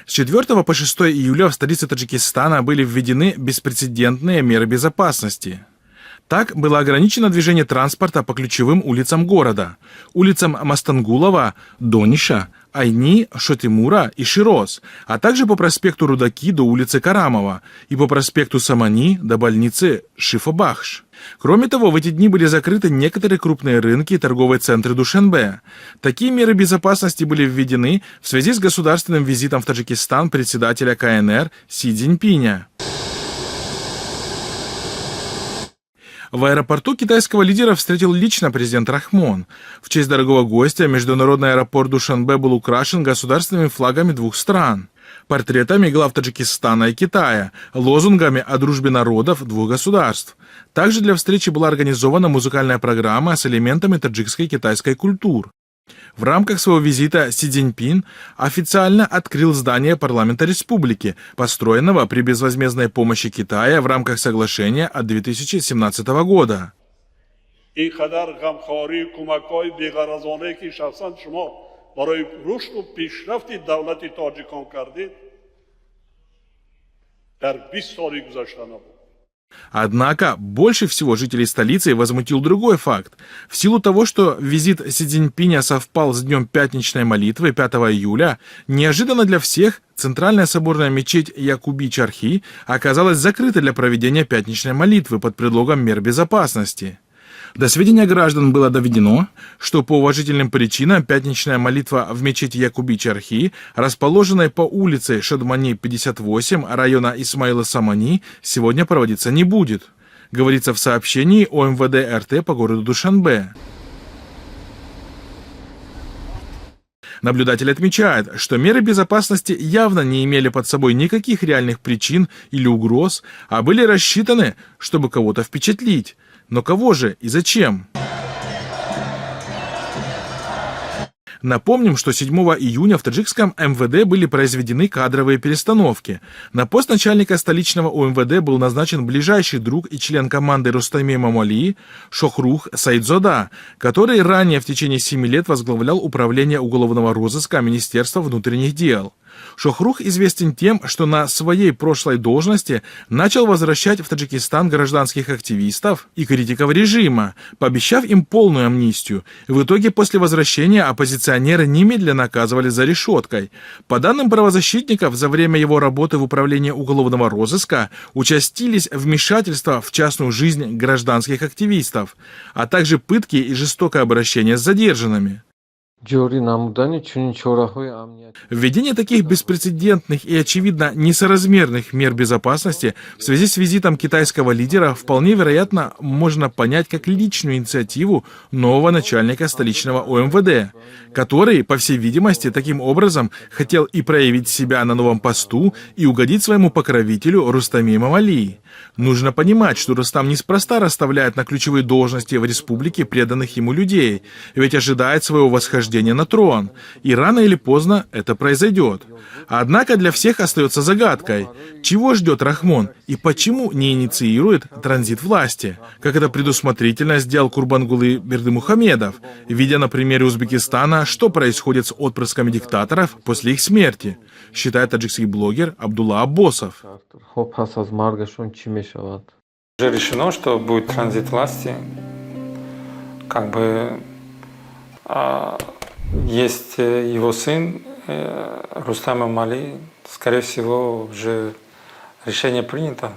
С 4 по 6 июля в столице Таджикистана были введены беспрецедентные меры безопасности. Так было ограничено движение транспорта по ключевым улицам города: улицам Мастангулова, Дониша, Айни, Шотимура и Широз, а также по проспекту Рудаки до улицы Карамова и по проспекту Самани до больницы Шифа-Бахш. Кроме того, в эти дни были закрыты некоторые крупные рынки и торговые центры Душанбе. Такие меры безопасности были введены в связи с государственным визитом в Таджикистан председателя КНР Си Цзиньпиня. В аэропорту китайского лидера встретил лично президент Рахмон. В честь дорогого гостя международный аэропорт Душанбе был украшен государственными флагами двух стран, портретами глав Таджикистана и Китая, лозунгами о дружбе народов двух государств. Также для встречи была организована музыкальная программа с элементами таджикской и китайской культур. В рамках своего визита Си Цзиньпин официально открыл здание парламента республики, построенного при безвозмездной помощи Китая в рамках соглашения от 2017 года. Однако больше всего жителей столицы возмутил другой факт. В силу того, что визит Си Цзиньпиня совпал с днем пятничной молитвы 5 июля, неожиданно для всех центральная соборная мечеть Якуби-Чархи оказалась закрыта для проведения пятничной молитвы под предлогом мер безопасности. До сведения граждан было доведено, что по уважительным причинам пятничная молитва в мечети Якуби-Чархи, расположенной по улице Шадмани, 58, района Исмаила-Самани, сегодня проводиться не будет, говорится в сообщении о МВД РТ по городу Душанбе. Наблюдатель отмечает, что меры безопасности явно не имели под собой никаких реальных причин или угроз, а были рассчитаны, чтобы кого-то впечатлить. Но кого же и зачем? Напомним, что 7 июня в таджикском МВД были произведены кадровые перестановки. На пост начальника столичного УМВД был назначен ближайший друг и член команды Рустами Мамали Шохрух Саидзода, который ранее в течение 7 лет возглавлял управление уголовного розыска Министерства внутренних дел. Шохрух известен тем, что на своей прошлой должности начал возвращать в Таджикистан гражданских активистов и критиков режима, пообещав им полную амнистию. В итоге после возвращения оппозиционеры немедленно оказывались за решеткой. По данным правозащитников, за время его работы в управлении уголовного розыска участились вмешательства в частную жизнь гражданских активистов, а также пытки и жестокое обращение с задержанными. Введение таких беспрецедентных и, очевидно, несоразмерных мер безопасности в связи с визитом китайского лидера вполне вероятно можно понять как личную инициативу нового начальника столичного ОМВД, который, по всей видимости, таким образом хотел и проявить себя на новом посту, и угодить своему покровителю Рустами Мамали. Нужно понимать, что Рустам неспроста расставляет на ключевые должности в республике преданных ему людей, ведь ожидает своего восхождения на трон, и рано или поздно это произойдет. Однако для всех остается загадкой, чего ждет Рахмон и почему не инициирует транзит власти, как это предусмотрительно сделал Курбангулы Бердымухамедов, видя на примере Узбекистана, что происходит с отпрысками диктаторов после их смерти, считает таджикский блогер Абдулла Аббосов. Уже решено, что будет транзит власти. Есть его сын Рустам Мамали. Скорее всего, уже решение принято.